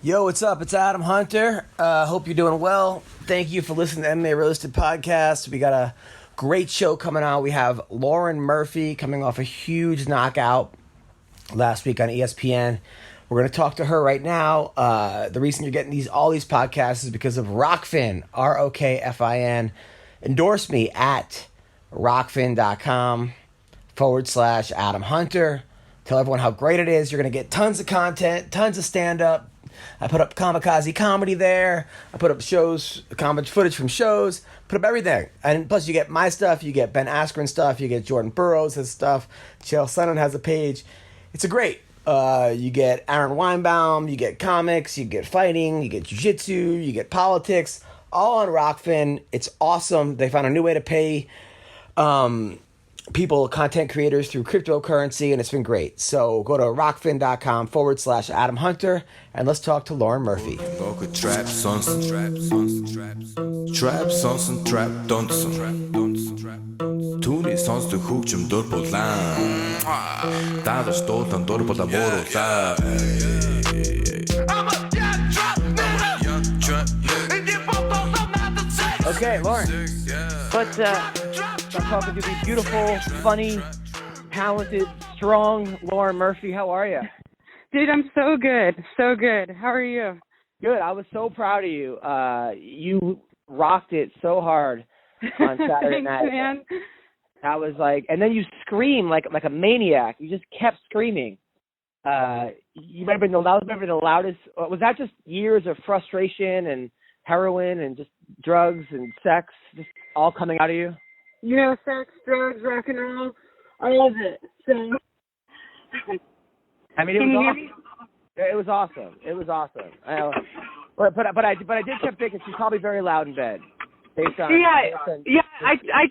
Yo, what's up? It's Adam Hunter. Hope you're doing well. Thank you for listening to MMA Realistic Podcast. We got a great show coming out. We have Lauren Murphy coming off a huge knockout last week on ESPN. We're going to talk to her right now. The reason you're getting all these podcasts is because of Rockfin, ROKFIN. Endorse me at rockfin.com/Adam Hunter. Tell everyone how great it is. You're going to get tons of content, tons of stand-up. I put up Kamikaze Comedy there. I put up comedy footage from shows. Put up everything. And plus you get my stuff. You get Ben Askren stuff. You get Jordan Burroughs' stuff. Chael Sonnen has a page. It's great. You get Aaron Weinbaum. You get comics. You get fighting. You get jiu-jitsu. You get politics. All on Rockfin. It's awesome. They found a new way to pay people, content creators, through cryptocurrency, and it's been great. So go to rockfin.com/Adam Hunter, and let's talk to Lauren Murphy. Trap sonsen, trap dansen. Түүний сонсдог хөгжим дур булаан. Даадаж дуулан дур булаа мууруулаа. Okay, Lauren. Let's I'm talking to the beautiful, funny, talented, strong Lauren Murphy. How are you? Dude, I'm so good. So good. How are you? Good. I was so proud of you. You rocked it so hard on Saturday Thanks, night. Man. I was like, and then you scream like a maniac. You just kept screaming. You might have been the loudest. Was that just years of frustration and heroin and just drugs and sex just all coming out of you? You know, sex, drugs, rock and roll, all of it. So, I mean, it was awesome. It was awesome. But I did keep thinking she's probably very loud in bed. I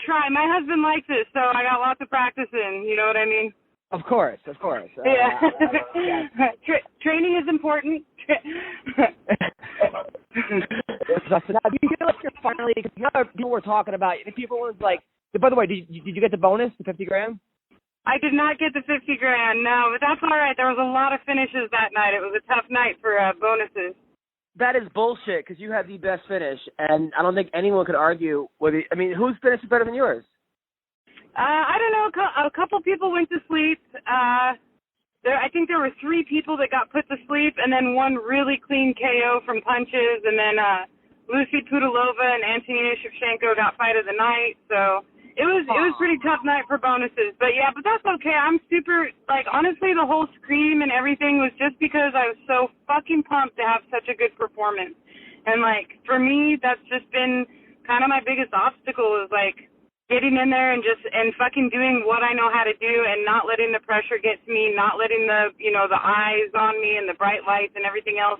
try. My husband likes it, so I got lots of practice in. You know what I mean? Of course. Yeah. Training is important. So now, do you feel like you're finally? Because people were talking about. People were like. By the way, did you get the bonus, the $50,000? I did not get the $50,000, no, but that's all right. There was a lot of finishes that night. It was a tough night for bonuses. That is bullshit, because you had the best finish, and I don't think anyone could argue with it. I mean, whose finish is better than yours? I don't know. A couple people went to sleep. I think there were 3 people that got put to sleep, and then one really clean KO from punches, and then Lucy Pudilova and Antonina Shevchenko got fight of the night, so... It was pretty tough night for bonuses, but that's okay. I'm super, honestly, the whole scream and everything was just because I was so fucking pumped to have such a good performance. And, for me, that's just been kind of my biggest obstacle is, getting in there and fucking doing what I know how to do and not letting the pressure get to me, not letting the eyes on me and the bright lights and everything else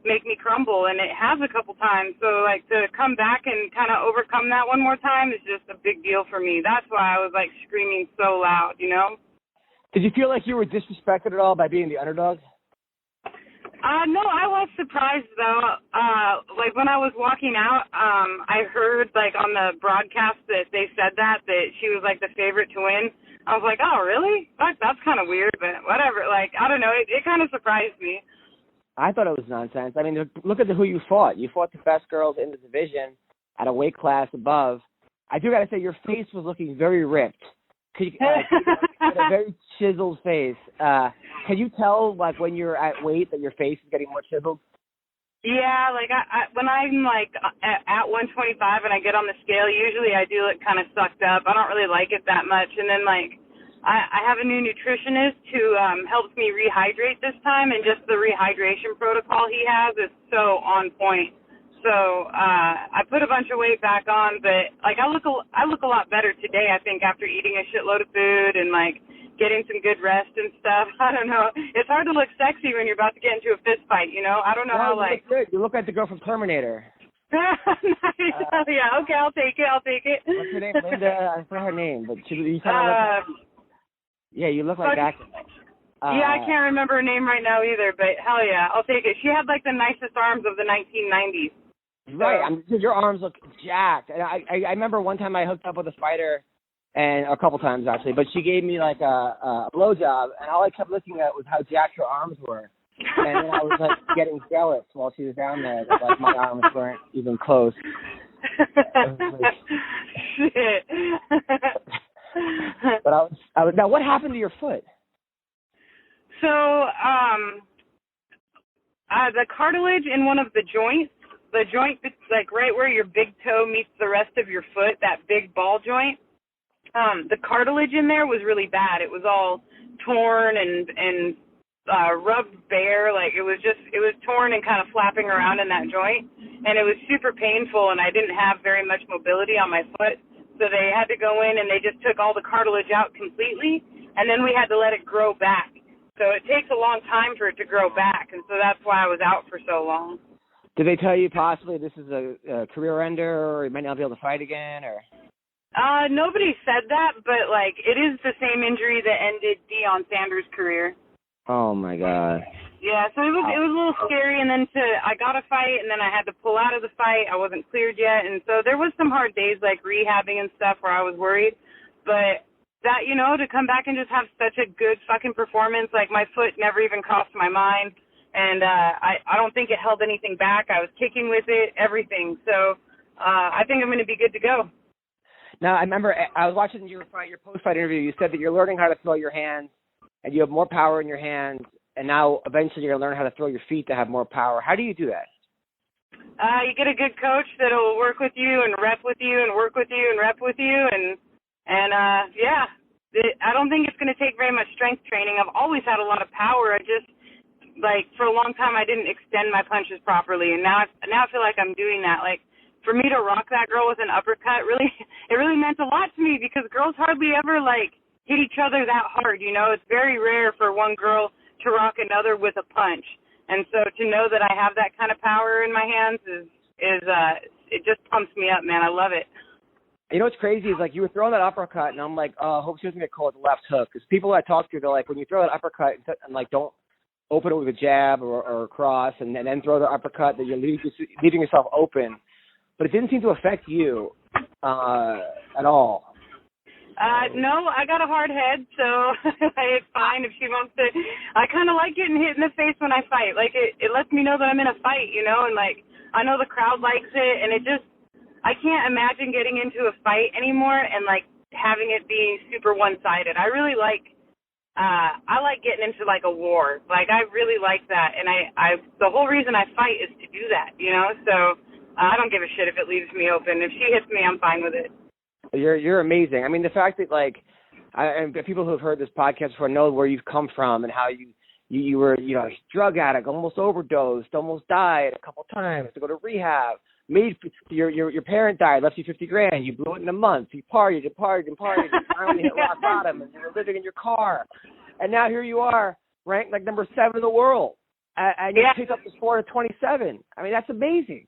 make me crumble, and it has a couple times. So to come back and kind of overcome that one more time is just a big deal for me. That's why I was screaming so loud, you know. Did you feel like you were disrespected at all by being the underdog? No, I was surprised though. When I was walking out, I heard on the broadcast that they said that she was the favorite to win. I was like, oh really? That's kind of weird, but whatever. I don't know. It kind of surprised me. I thought it was nonsense. I mean, look at who you fought. You fought the best girls in the division at a weight class above. I do got to say, your face was looking very ripped. You had a very chiseled face. Can you tell, when you're at weight, that your face is getting more chiseled? Yeah, when I'm, at 125 and I get on the scale, usually I do look kind of sucked up. I don't really like it that much. And then, I have a new nutritionist who helps me rehydrate this time, and just the rehydration protocol he has is so on point. So I put a bunch of weight back on, but I look a lot better today, I think, after eating a shitload of food and getting some good rest and stuff. I don't know. It's hard to look sexy when you're about to get into a fist fight, you know? I don't know how you look good. You look like the girl from Terminator. Nice. Yeah, okay, I'll take it. What's her name? Linda. I forgot her name, but you kind of look. Yeah, you look like that. Yeah, I can't remember her name right now either, but hell yeah, I'll take it. She had the nicest arms of the 1990s. Right, your arms look jacked. And I remember one time I hooked up with a fighter, and a couple times actually, but she gave me a blowjob, and all I kept looking at was how jacked her arms were. And then I was like getting jealous while she was down there that like my arms weren't even close. Shit. But I was now. What happened to your foot? So, the cartilage in one of the joints, the joint that's like right where your big toe meets the rest of your foot, that big ball joint, the cartilage in there was really bad. It was all torn and rubbed bare. Like it was torn and kind of flapping around in that joint, and it was super painful, and I didn't have very much mobility on my foot. So they had to go in and they just took all the cartilage out completely, and then we had to let it grow back. So it takes a long time for it to grow back, and so that's why I was out for so long. Did they tell you possibly this is a career ender, or you might not be able to fight again, or? Nobody said that, but like it is the same injury that ended Deion Sanders' career. Oh my God. Yeah, so it was a little scary, and then I got a fight, and then I had to pull out of the fight. I wasn't cleared yet, and so there was some hard days like rehabbing and stuff where I was worried, but that, you know, to come back and just have such a good fucking performance, like my foot never even crossed my mind, and I don't think it held anything back. I was kicking with it, everything, so I think I'm going to be good to go. Now, I remember I was watching your post-fight interview. You said that you're learning how to throw your hands, and you have more power in your hands, and now eventually you're going to learn how to throw your feet to have more power. How do you do that? You get a good coach that'll work with you and rep with you and work with you and rep with you, and yeah, I don't think it's going to take very much strength training. I've always had a lot of power. I just, like, for a long time I didn't extend my punches properly, and now I feel like I'm doing that. Like, for me to rock that girl with an uppercut, it really meant a lot to me, because girls hardly ever, like, hit each other that hard, you know? It's very rare for one girl to rock another with a punch. And so to know that I have that kind of power in my hands is it just pumps me up, man. I love it. You know what's crazy is, like, you were throwing that uppercut, and I'm like, oh, I hope she doesn't get caught with the left hook. Because people I talk to, they're like, when you throw that uppercut and like, don't open it with a jab or a cross and then throw the uppercut, that you're leaving yourself open. But it didn't seem to affect you at all. No, I got a hard head, so it's fine if she wants to. I kind of like getting hit in the face when I fight. Like, it lets me know that I'm in a fight, you know, and, like, I know the crowd likes it, and I can't imagine getting into a fight anymore and, like, having it be super one-sided. I really like, I like getting into, like, a war. Like, I really like that, and the whole reason I fight is to do that, you know, so I don't give a shit if it leaves me open. If she hits me, I'm fine with it. You're amazing. I mean, the fact that, like, and people who have heard this podcast before know where you've come from and how you were, you know, a drug addict, almost overdosed, almost died a couple times, to go to rehab. Your parent died, left you $50,000. You blew it in a month. You partied, and finally hit rock bottom, and you were living in your car. And now here you are, ranked like number 7 in the world, and you picked up the sport at 27. I mean, that's amazing.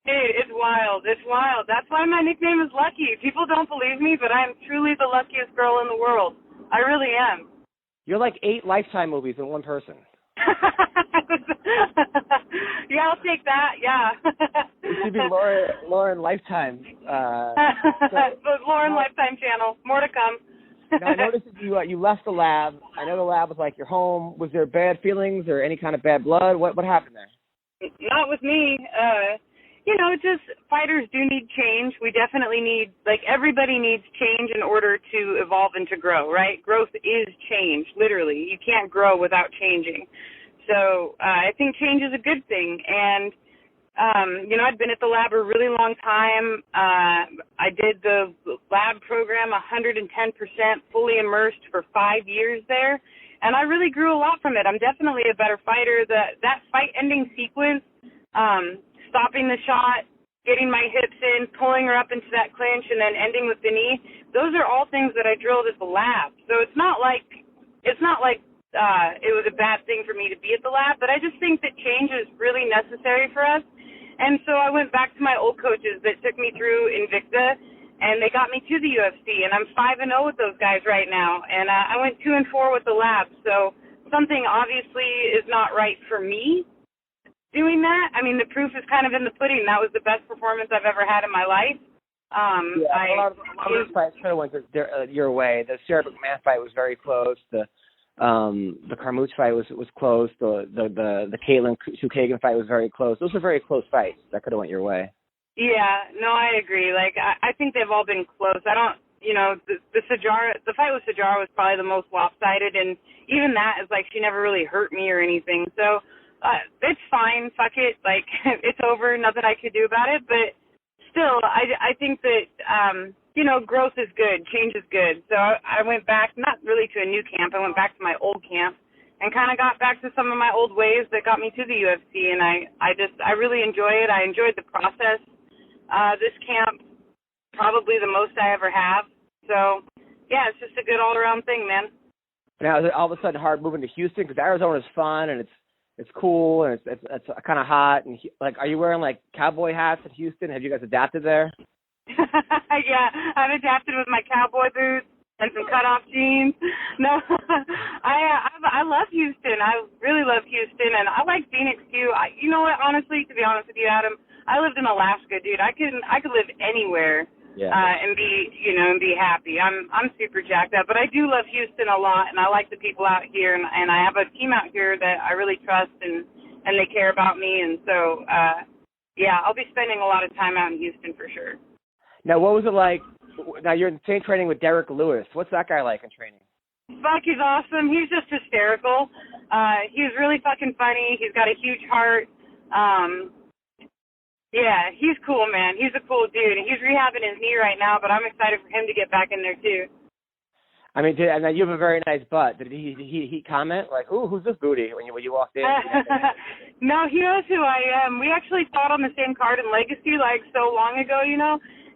Dude, it's wild. It's wild. That's why my nickname is Lucky. People don't believe me, but I am truly the luckiest girl in the world. I really am. You're like 8 Lifetime movies in one person. Yeah, I'll take that. Yeah. It should be Lauren Lifetime. The Lauren Lifetime channel. More to come. Now, I noticed that you left the lab. I know the lab was like your home. Was there bad feelings or any kind of bad blood? What happened there? Not with me. You know, just fighters do need change. We definitely need, like, everybody needs change in order to evolve and to grow, right? Growth is change, literally. You can't grow without changing. So I think change is a good thing. And, you know, I'd been at the lab a really long time. I did the lab program 110%, fully immersed for 5 years there. And I really grew a lot from it. I'm definitely a better fighter. That fight-ending sequence, stopping the shot, getting my hips in, pulling her up into that clinch, and then ending with the knee. Those are all things that I drilled at the lab. So it's not like it was a bad thing for me to be at the lab, but I just think that change is really necessary for us. And so I went back to my old coaches that took me through Invicta, and they got me to the UFC, and I'm 5-0 with those guys right now. And I went 2-4 with the lab. So something obviously is not right for me doing that. I mean, the proof is kind of in the pudding. That was the best performance I've ever had in my life. A lot of fights kind of went your way. The Sarah McMahon fight was very close. The The Carmouche fight was close. The Caitlin Kagan fight was very close. Those were very close fights that could have went your way. Yeah, no, I agree. Like, I think they've all been close. I don't, the fight with Sajara was probably the most lopsided, and even that is like she never really hurt me or anything. So it's fine. Fuck it. Like, it's over. Nothing I could do about it. But still, I think that, growth is good. Change is good. So I went back, not really to a new camp. I went back to my old camp and kind of got back to some of my old ways that got me to the UFC. And I really enjoy it. I enjoyed the process. This camp, probably the most I ever have. So, yeah, it's just a good all-around thing, man. Now, is it all of a sudden hard moving to Houston? Because Arizona is fun, and it's cool, and it's kind of hot. And, like, are you wearing, like, cowboy hats in Houston? Have you guys adapted there? Yeah, I've adapted with my cowboy boots and some cutoff jeans. No, I love Houston. I really love Houston, and I like Phoenix, too. You know what, honestly, to be honest with you, Adam, I lived in Alaska, dude. I could live anywhere. Yeah. And be happy. I'm super jacked up, but I do love Houston a lot, and I like the people out here, and I have a team out here that I really trust, and they care about me, and so yeah, I'll be spending a lot of time out in Houston for sure. Now, what was it like? Now you're in same training with Derek Lewis. What's that guy like in training? Fuck, he's awesome. He's just hysterical. He's really fucking funny. He's got a huge heart. Yeah, he's cool, man. He's a cool dude. He's rehabbing his knee right now, but I'm excited for him to get back in there, too. I mean, and you have a very nice butt. Did he comment? Like, ooh, who's this booty when you walked in? No, he knows who I am. We actually fought on the same card in Legacy, like, so long ago,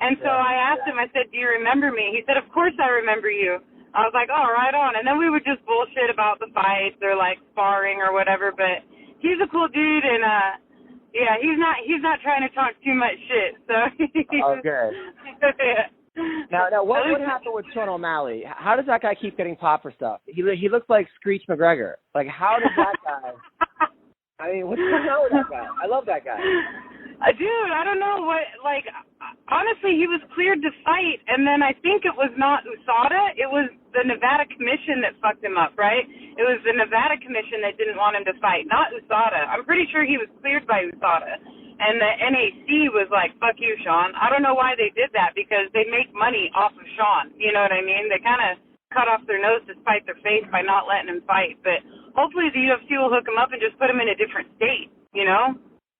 And so I asked him, I said, do you remember me? He said, of course I remember you. I was like, oh, right on. And then we would just bullshit about the fights or, like, sparring or whatever. But he's a cool dude, and, yeah, he's not trying to talk too much shit, so. Oh, good. Now, what happened with Sean O'Malley? How does that guy keep getting popped for stuff? He looks like Screech McGregor. Like, how does that guy? I mean, what's going on with that guy? I love that guy. Dude, I don't know what. Like, honestly, he was cleared to fight, and then I think it was not USADA. It was the Nevada Commission that fucked him up, right? It was the Nevada Commission that didn't want him to fight, not USADA. I'm pretty sure he was cleared by USADA. And the NAC was like, fuck you, Sean. I don't know why they did that, because they make money off of Sean. You know what I mean? They kind of cut off their nose to spite their face by not letting him fight. But hopefully the UFC will hook him up and just put him in a different state,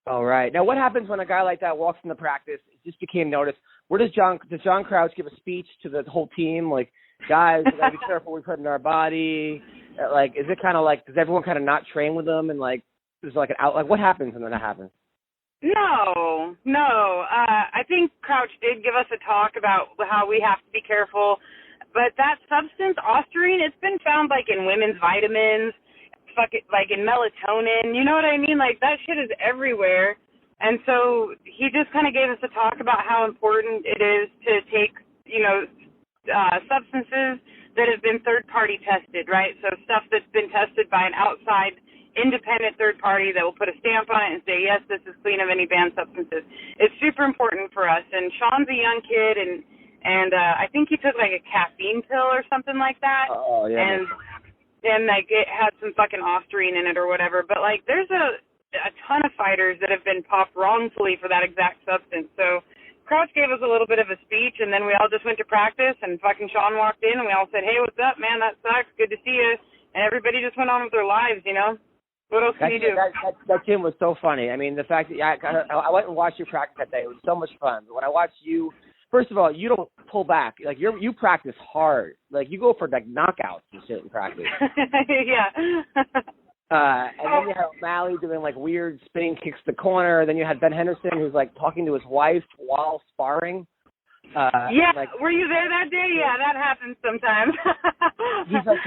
All right. Now, what happens when a guy like that walks into practice? It just became noticed. Does John Crouch give a speech to the whole team? Like, guys, we gotta be careful what we put in our body. Like, is it kind of like, does everyone kind of not train with them? And like, there's like an out. Like, what happens when that happens? No. I think Crouch did give us a talk about how we have to be careful. But that substance, ostarine, it's been found like in women's vitamins, like in melatonin. You know what I mean? Like, that shit is everywhere. And so he just kind of gave us a talk about how important it is to take, substances that have been third-party tested, right? So stuff that's been tested by an outside independent third party that will put a stamp on it and say, yes, this is clean of any banned substances. It's super important for us. And Sean's a young kid, and I think he took like a caffeine pill or something like that. Oh, yeah. And like it had some fucking ostarine in it or whatever. But like there's a ton of fighters that have been popped wrongfully for that exact substance. So Crouch gave us a little bit of a speech, and then we all just went to practice, and fucking Sean walked in, and we all said, hey, what's up, man? That sucks. Good to see you. And everybody just went on with their lives, What else can you do? That gym was so funny. I mean, the fact that I went and watched you practice that day. It was so much fun. But when I watched you, first of all, you don't pull back. Like, you practice hard. Like, you go for, like, knockouts and shit in practice. Yeah. And then you had O'Malley doing, like, weird spinning kicks to the corner. Then you had Ben Henderson, who's, like, talking to his wife while sparring. Yeah, were you there that day? Yeah, that happens sometimes. He's like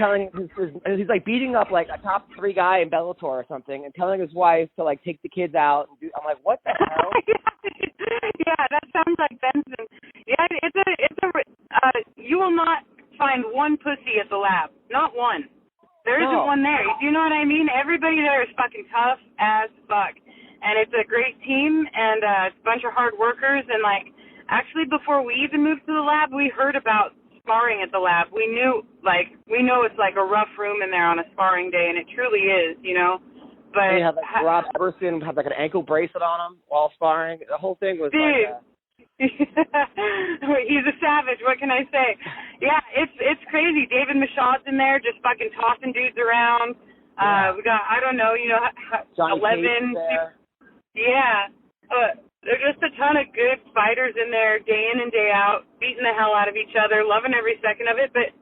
he's like beating up like a top 3 guy in Bellator or something, and telling his wife to like take the kids out. I'm like, what the hell? Yeah, that sounds like Benson. Yeah, you will not find one pussy at the lab, not one. There isn't one there. Do you know what I mean? Everybody there is fucking tough as fuck, and it's a great team, and it's a bunch of hard workers, and like. Actually, before we even moved to the lab, we heard about sparring at the lab. We know it's like a rough room in there on a sparring day, and it truly is, you know. But you have like Rob Everson have like an ankle bracelet on him while sparring. The whole thing was dude. He's a savage. What can I say? Yeah, it's crazy. David Michaud's in there, just fucking tossing dudes around. We got, I don't know, you know, Johnny 11. Yeah. There's just a ton of good fighters in there, day in and day out, beating the hell out of each other, loving every second of it. But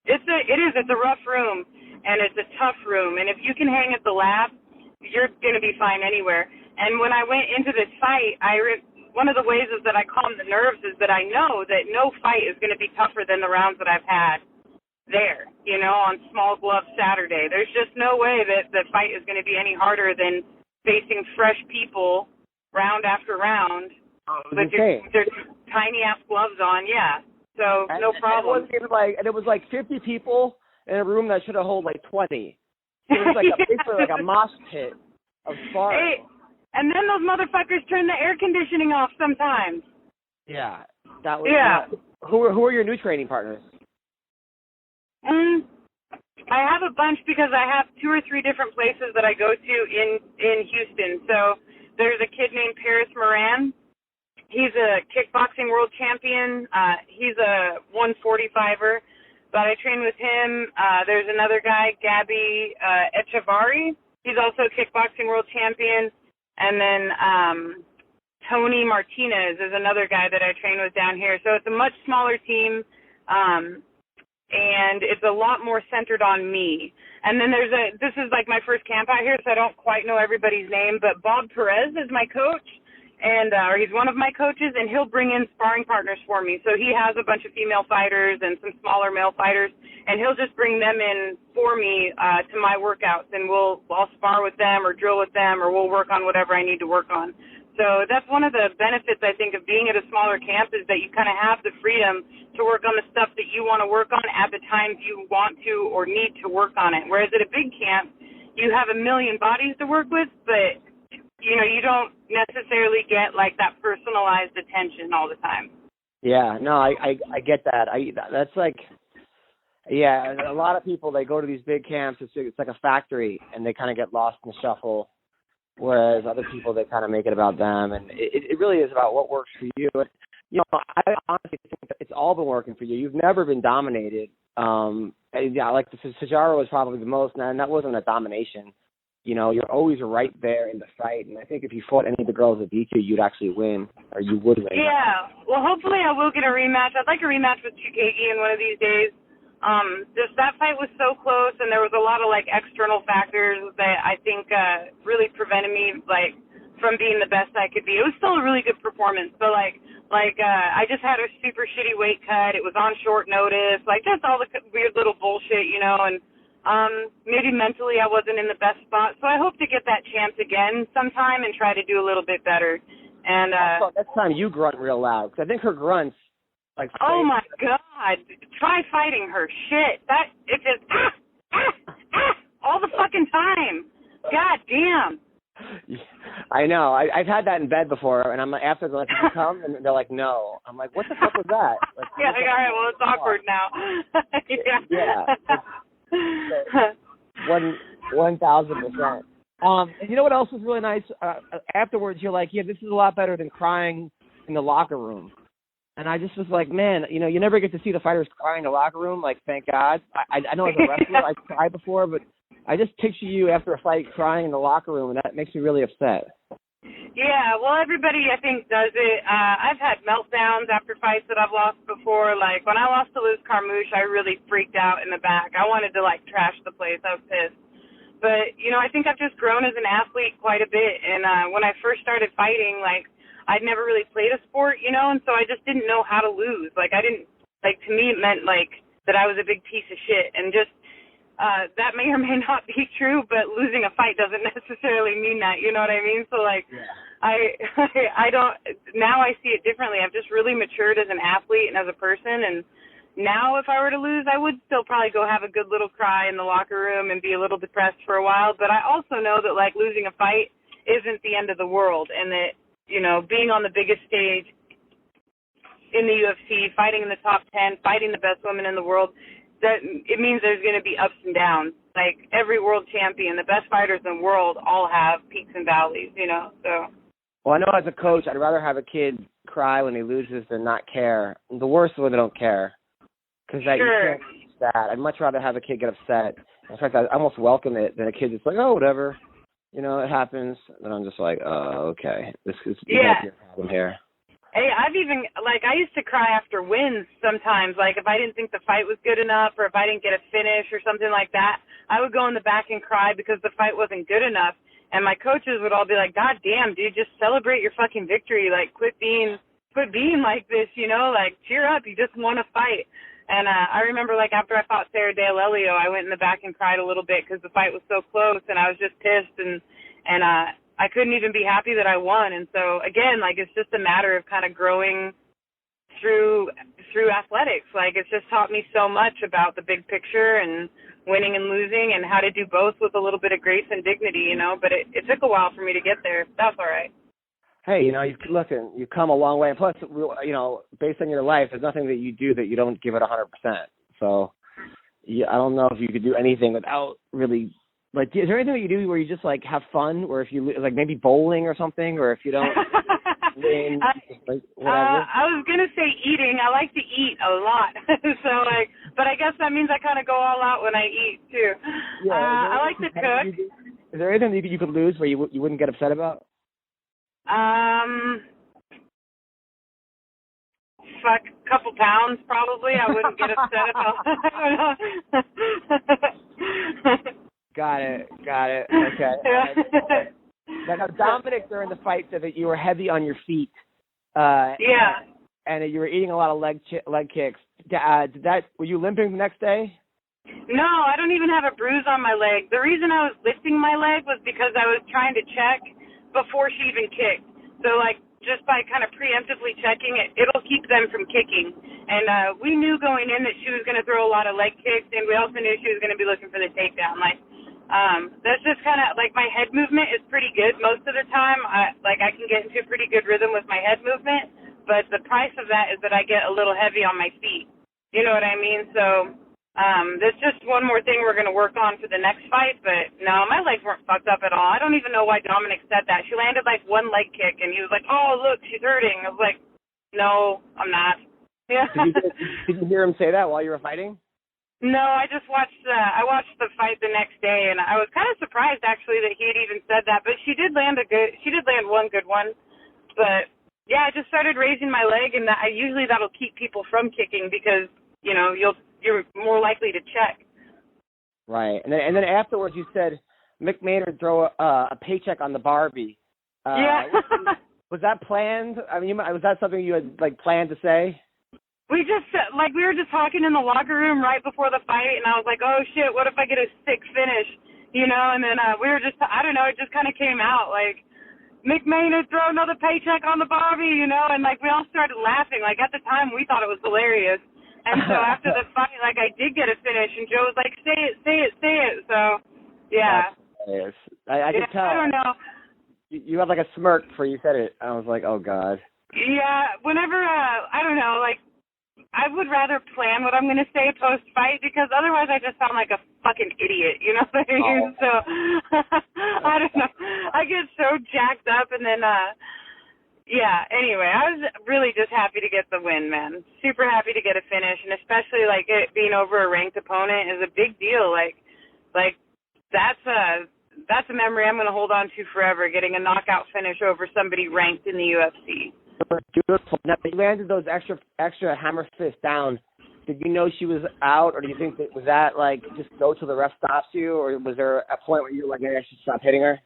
it's a rough room, and it's a tough room. And if you can hang at the lab, you're gonna be fine anywhere. And when I went into this fight, one of the ways is that I calm the nerves is that I know that no fight is going to be tougher than the rounds that I've had there, you know, on Small Glove Saturday. There's just no way that the fight is going to be any harder than facing fresh people round after round with their tiny-ass gloves on, yeah. So, no problem. And it was like 50 people in a room that should have held like 20. It was like basically like a mosh pit of sparring. Hey, and then those motherfuckers turn the air conditioning off sometimes. Yeah, that was. Yeah. Who are your new training partners? I have a bunch because I have 2 or 3 different places that I go to in Houston. So there's a kid named Paris Moran. He's a kickboxing world champion. He's a 145er. But I train with him. There's another guy, Gabby Echevarri. He's also a kickboxing world champion. And then Tony Martinez is another guy that I train with down here. So it's a much smaller team, and it's a lot more centered on me. And then this is like my first camp out here, so I don't quite know everybody's name, but Bob Perez is my coach. Or he's one of my coaches, and he'll bring in sparring partners for me. So he has a bunch of female fighters and some smaller male fighters, and he'll just bring them in for me to my workouts, and I'll spar with them or drill with them, or we'll work on whatever I need to work on. So that's one of the benefits, I think, of being at a smaller camp is that you kind of have the freedom to work on the stuff that you want to work on at the times you want to or need to work on it. Whereas at a big camp, you have a million bodies to work with, but you know, you don't necessarily get like that personalized attention all the time. Yeah, no, I get that. That's like, yeah, a lot of people, they go to these big camps, it's like a factory, and they kind of get lost in the shuffle, whereas other people, they kind of make it about them, and it really is about what works for you. And, you know, I honestly think it's all been working for you. You've never been dominated. Yeah, like the Cesaro was probably the most, and that wasn't a domination. You know, you're always right there in the fight, and I think if you fought any of the girls that beat you, you'd actually win, or you would win. Yeah, well, hopefully I will get a rematch. I'd like a rematch with Chukagi in one of these days. Just that fight was so close, and there was a lot of, like, external factors that I think really prevented me, like, from being the best I could be. It was still a really good performance, but, I just had a super shitty weight cut. It was on short notice, like, just all the weird little bullshit, you know, and maybe mentally I wasn't in the best spot, so I hope to get that chance again sometime and try to do a little bit better. And next time you grunt real loud, because I think her grunts, like, oh my God, try fighting her. Shit, it just all the fucking time. God damn. I know. I've had that in bed before, and I'm like, after they're like, "Did you come?" And they're like, "No." I'm like, "What the fuck was that?" Like, yeah, all right. Well, it's awkward now. Yeah. 1,000%. And you know what else was really nice? Afterwards, you're like, "Yeah, this is a lot better than crying in the locker room." And I just was like, man, you know, you never get to see the fighters cry in the locker room. Like, thank God. I know as a wrestler, I cried before, but I just picture you after a fight crying in the locker room, and that makes me really upset. Yeah, well, everybody, I think, does it. I've had meltdowns after fights that I've lost before. Like, when I lost to Liz Carmouche, I really freaked out in the back. I wanted to, like, trash the place. I was pissed. But, you know, I think I've just grown as an athlete quite a bit. And when I first started fighting, like, I'd never really played a sport, you know, and so I just didn't know how to lose. Like, to me, it meant, like, that I was a big piece of shit. And just, that may or may not be true, but losing a fight doesn't necessarily mean that, you know what I mean? So, like, yeah. I don't, now I see it differently. I've just really matured as an athlete and as a person, and now if I were to lose, I would still probably go have a good little cry in the locker room and be a little depressed for a while, but I also know that, like, losing a fight isn't the end of the world, and that, you know, being on the biggest stage in the UFC, fighting in the top 10, fighting the best women in the world, that it means there's going to be ups and downs. Like every world champion, the best fighters in the world all have peaks and valleys, you know. So. Well, I know as a coach, I'd rather have a kid cry when he loses than not care. The worst is when they don't care, because you can't teach that. I'd much rather have a kid get upset. In fact, I almost welcome it than a kid that's like, oh, whatever, you know, it happens. And I'm just like, oh, okay, this is your problem here. Hey, I've even, like, I used to cry after wins sometimes. Like, if I didn't think the fight was good enough or if I didn't get a finish or something like that, I would go in the back and cry because the fight wasn't good enough. And my coaches would all be like, God damn, dude, just celebrate your fucking victory. Like, quit being like this, you know? Like, cheer up. You just won a fight. And I remember, like, after I fought Sarah D'Alelio, I went in the back and cried a little bit because the fight was so close, and I was just pissed. And I couldn't even be happy that I won. And so, again, like, it's just a matter of kind of growing through athletics. Like, it's just taught me so much about the big picture and winning and losing and how to do both with a little bit of grace and dignity, you know. But it took a while for me to get there. That's all right. Hey, you know, you've come a long way. And plus, you know, based on your life, there's nothing that you do that you don't give it 100%. So I don't know if you could do anything without really. Like, is there anything that you do where you just, like, have fun, or if you, like, maybe bowling or something, or if you don't win, like, whatever? I was going to say eating. I like to eat a lot. So, like, but I guess that means I kind of go all out when I eat, too. Yeah, I like to cook. Is there anything that you could lose where you wouldn't get upset about? Fuck, a couple pounds, probably. I wouldn't get upset about. I don't know. Got it. Okay. Now, Dominic during the fight said that you were heavy on your feet. Yeah. And that you were eating a lot of leg kicks. Were you limping the next day? No, I don't even have a bruise on my leg. The reason I was lifting my leg was because I was trying to check before she even kicked. So, like, just by kind of preemptively checking it, it'll keep them from kicking. And we knew going in that she was going to throw a lot of leg kicks, and we also knew she was going to be looking for the takedown. Like, that's just kind of, like, my head movement is pretty good most of the time. I can get into a pretty good rhythm with my head movement, but the price of that is that I get a little heavy on my feet. You know what I mean? So that's just one more thing we're going to work on for the next fight, but no, my legs weren't fucked up at all. I don't even know why Dominic said that. She landed, like, one leg kick, and he was like, oh, look, she's hurting. I was like, no, I'm not. Yeah. Did you hear him say that while you were fighting? No, I just watched the fight the next day, and I was kind of surprised actually that he had even said that. But she did land one good one. But yeah, I just started raising my leg, and usually that'll keep people from kicking because you know you're more likely to check. Right, and then afterwards you said Mick Maynard throw a paycheck on the Barbie. Yeah. Was that planned? I mean, was that something you had, like, planned to say? We were just talking in the locker room right before the fight, and I was like, oh, shit, what if I get a sick finish, you know? And then we were just, I don't know, it just kind of came out, like, Mick Maynard throw another paycheck on the Barbie, you know? And, like, we all started laughing. Like, at the time, we thought it was hilarious. And so after the fight, like, I did get a finish, and Joe was like, say it. So, yeah. I could tell. I don't know. You had, like, a smirk before you said it. I was like, oh, God. Yeah, whenever, I don't know, like, I would rather plan what I'm going to say post-fight because otherwise I just sound like a fucking idiot, you know what I mean? Oh. So, I don't know. I get so jacked up and then, yeah, anyway, I was really just happy to get the win, man. Super happy to get a finish, and especially, like, it being over a ranked opponent is a big deal. Like that's a memory I'm going to hold on to forever, getting a knockout finish over somebody ranked in the UFC. Beautiful. Now, you landed those extra hammer fists down. Did you know she was out, or do you think was that like just go till the ref stops you, or was there a point where you were like, maybe I should stop hitting her?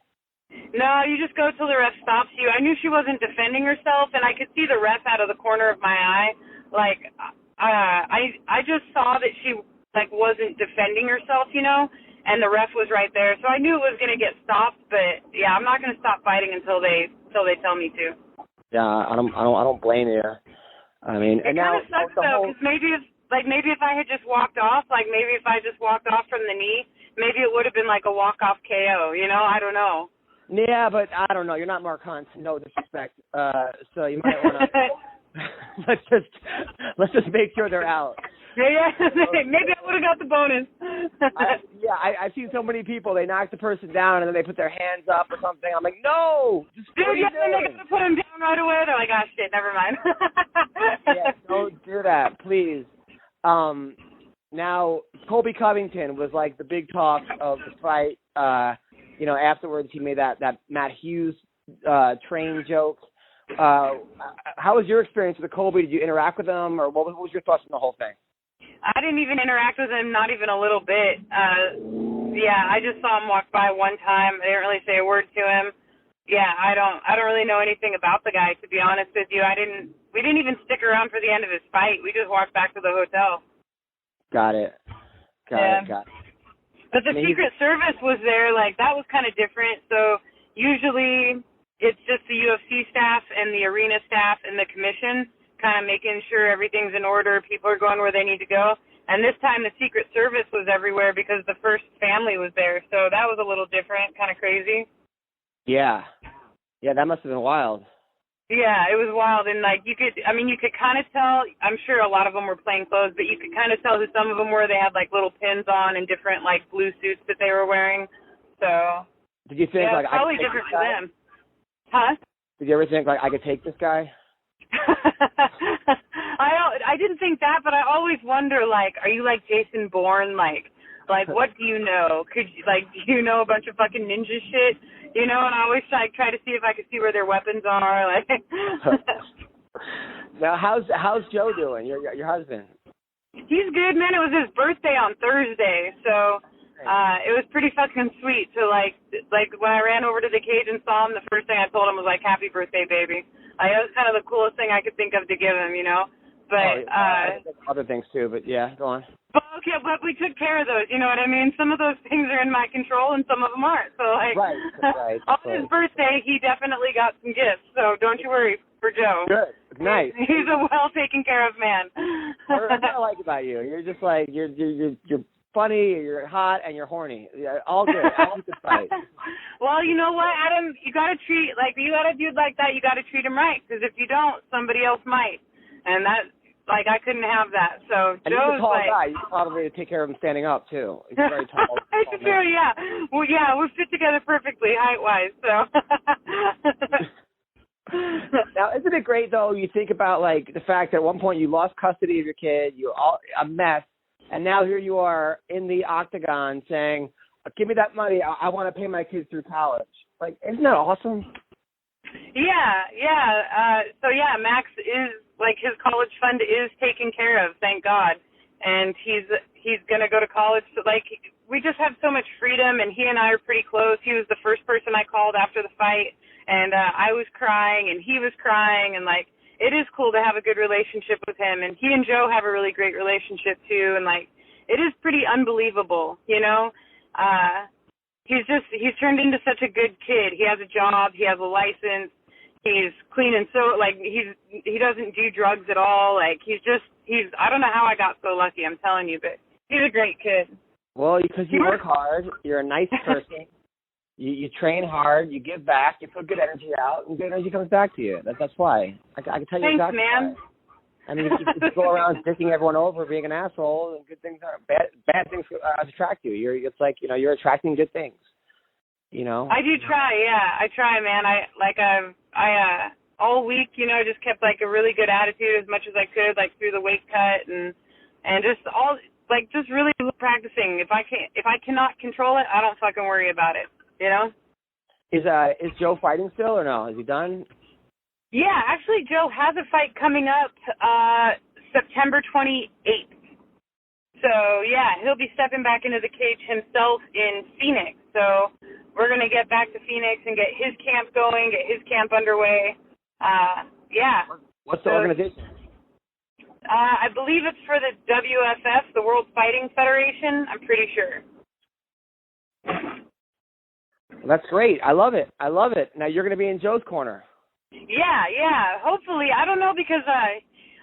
No, you just go till the ref stops you. I knew she wasn't defending herself, and I could see the ref out of the corner of my eye. Like, I just saw that she like wasn't defending herself, you know, and the ref was right there, so I knew it was going to get stopped. But yeah, I'm not going to stop fighting until they tell me to. Yeah, I don't blame you. I mean, it kind of sucks though, because maybe if I had just walked off, like maybe if I just walked off from the knee, maybe it would have been like a walk-off KO. You know, I don't know. Yeah, but I don't know. You're not Mark Hunt. No disrespect. So you might want to. let's just make sure they're out. Yeah. Maybe I would have got the bonus. I've seen so many people. They knock the person down and then they put their hands up or something. I'm like, no, just dude, then they got to put them down right away. They're like, oh shit, never mind. Yeah, don't do that, please. Now, Colby Covington was like the big talk of the fight. Afterwards he made that Matt Hughes train joke. How was your experience with Colby? Did you interact with him, or what was your thoughts on the whole thing? I didn't even interact with him, not even a little bit. I just saw him walk by one time. I didn't really say a word to him. Yeah, I don't really know anything about the guy, to be honest with you. We didn't even stick around for the end of his fight. We just walked back to the hotel. Got it. Got it. But the Secret Service was there. Like, that was kind of different. So usually it's just the UFC staff and the arena staff and the commission kind of making sure everything's in order, people are going where they need to go. And this time the Secret Service was everywhere because the first family was there. So that was a little different, kind of crazy. Yeah, that must have been wild. Yeah, it was wild. And, like, you could kind of tell, I'm sure a lot of them were plain clothes, but you could kind of tell who some of them were. They had, like, little pins on and different, like, blue suits that they were wearing. So, did you think, like, probably different for them. Huh? Did you ever think, like, I could take this guy? I didn't think that, but I always wonder, like, are you like Jason Bourne? Like what do you know? Do you know a bunch of fucking ninja shit? And I always try to see if I could see where their weapons are. Like. Now, how's Joe doing? Your husband? He's good, man. It was his birthday on Thursday, so it was pretty fucking sweet. So like when I ran over to the cage and saw him, the first thing I told him was like, "Happy birthday, baby." That was kind of the coolest thing I could think of to give him, But other things too, but yeah, go on. But okay, but we took care of those. You know what I mean? Some of those things are in my control, and some of them aren't. So right. On his birthday, he definitely got some gifts. So don't you worry for Joe. Good, nice. He's a well taken care of man. What I like about you, you're just like you're funny, you're hot, and you're horny. Yeah, all good. All good fight. Well, you know what, Adam? You got to treat a dude like that. You got to treat him right, because if you don't, somebody else might, and that. Like, I couldn't have that. So and Joe's he's a tall guy. You can probably take care of him standing up, too. He's very tall. It's true, yeah. Well, yeah, we fit together perfectly height-wise, so. Now, isn't it great, though, you think about, like, the fact that at one point you lost custody of your kid, a mess, and now here you are in the octagon saying, give me that money, I want to pay my kids through college. Like, isn't that awesome? Yeah. Max is, like, his college fund is taken care of, thank God. And he's going to go to college. So, like, we just have so much freedom, and he and I are pretty close. He was the first person I called after the fight, and I was crying, and he was crying, and, like, it is cool to have a good relationship with him. And he and Joe have a really great relationship, too, and, like, it is pretty unbelievable, He's turned into such a good kid. He has a job. He has a license. He's clean and so, like, he doesn't do drugs at all. Like, I don't know how I got so lucky, I'm telling you, but he's a great kid. Well, because you work hard, you're a nice person, you train hard, you give back, you put good energy out, and good energy comes back to you. That's why. I can tell you Thanks, exactly man. Why. I mean, if you go around dicking everyone over, being an asshole, and good things are bad things attract you. You're attracting good things. I do try, yeah. I try, man. I all week, just kept like a really good attitude as much as I could, like through the weight cut and just really practicing. If I cannot control it, I don't fucking worry about it. Is Joe fighting still or no? Is he done? Yeah, actually, Joe has a fight coming up September 28th. So yeah, he'll be stepping back into the cage himself in Phoenix. So we're going to get back to Phoenix and get his camp going, get his camp underway. Yeah. What's the organization? I believe it's for the WFF, the World Fighting Federation. I'm pretty sure. That's great. I love it. Now you're going to be in Joe's corner. Yeah. Hopefully. I don't know because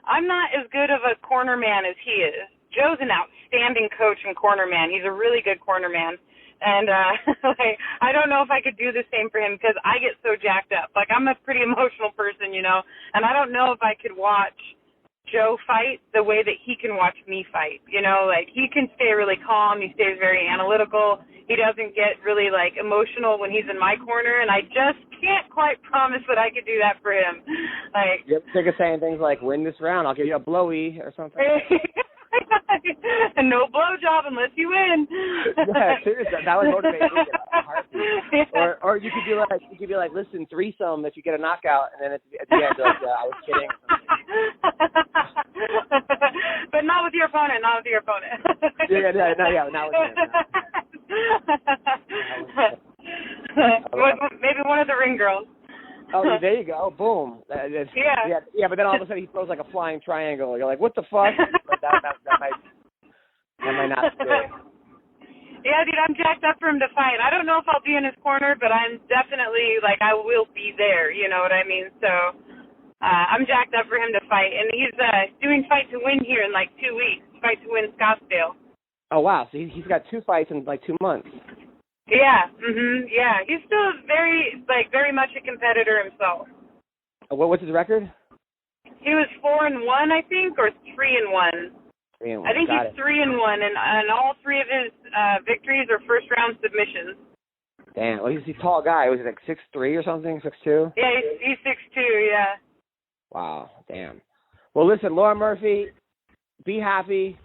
I'm not as good of a corner man as he is. Joe's an outstanding coach and corner man. He's a really good corner man. And I don't know if I could do the same for him because I get so jacked up. Like, I'm a pretty emotional person, and I don't know if I could watch Joe fight the way that he can watch me fight. You know, like he can stay really calm. He stays very analytical. He doesn't get really like emotional when he's in my corner, and I just can't quite promise that I could do that for him. Like You're sick of saying things like, "Win this round, I'll give you a blowy" or something. And no blowjob unless you win. Yeah, seriously, that would motivate me a heartbeat. Yeah. Or you could be like, listen, threesome if you get a knockout, and then at the end, like, I was kidding. But not with your opponent. Not with your opponent. Not with him. Maybe one of the ring girls. Oh, there you go. Boom. Yeah, but then all of a sudden he throws like a flying triangle. You're like, what the fuck? But that might not be good. Yeah, dude, I'm jacked up for him to fight. I don't know if I'll be in his corner, but I'm definitely, like, I will be there. You know what I mean? So I'm jacked up for him to fight. And he's doing Fight to Win here in, like, 2 weeks. Fight to Win Scottsdale. Oh, wow. So he's got 2 fights in, like, 2 months. Yeah, yeah. He's still very much a competitor himself. What's his record? He was 4-1, I think, or 3-1. 3-1. I think he's 3-1, and all 3 of his victories are first round submissions. Damn. Well, he's a tall guy. Was he like 6'3" or something? 6'2"? Yeah, he's 6'2", yeah. Wow. Damn. Well, listen, Laura Murphy, be happy.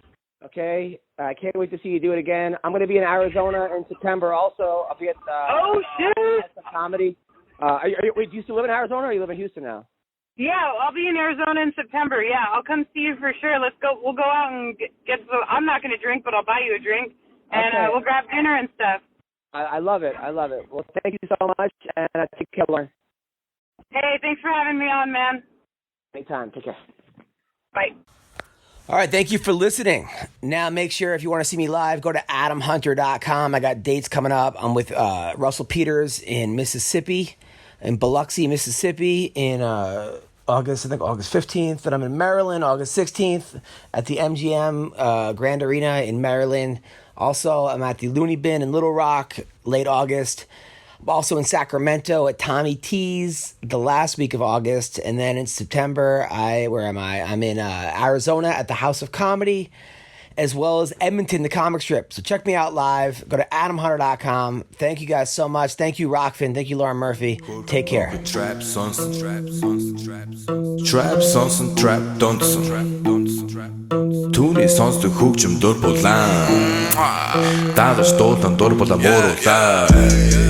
Okay. I can't wait to see you do it again. I'm going to be in Arizona in September also. I'll be at the comedy. Wait, do you still live in Arizona or you live in Houston now? Yeah, I'll be in Arizona in September. Yeah, I'll come see you for sure. Let's go. We'll go out and get some. I'm not going to drink, but I'll buy you a drink, and we'll grab dinner and stuff. I love it. I love it. Well, thank you so much, and take care, Lauren. Hey, thanks for having me on, man. Anytime. Take care. Bye. All right, thank you for listening. Now, make sure if you want to see me live, go to adamhunter.com. I got dates coming up. I'm with Russell Peters in Mississippi, in Biloxi, Mississippi, in August 15th. Then I'm in Maryland, August 16th, at the MGM Grand Arena in Maryland. Also, I'm at the Looney Bin in Little Rock, late August. I'm also in Sacramento at Tommy T's the last week of August. And then in September, where am I? I'm in Arizona at the House of Comedy, as well as Edmonton, the comic strip. So check me out live. Go to adamhunter.com. Thank you guys so much. Thank you, Rockfin. Thank you, Lauren Murphy. Take care. Trap sonsen, trap dansen. Түүний сонсдог хөгжим дур булаан. Даадаж дуулан дур булаа мууруулаа.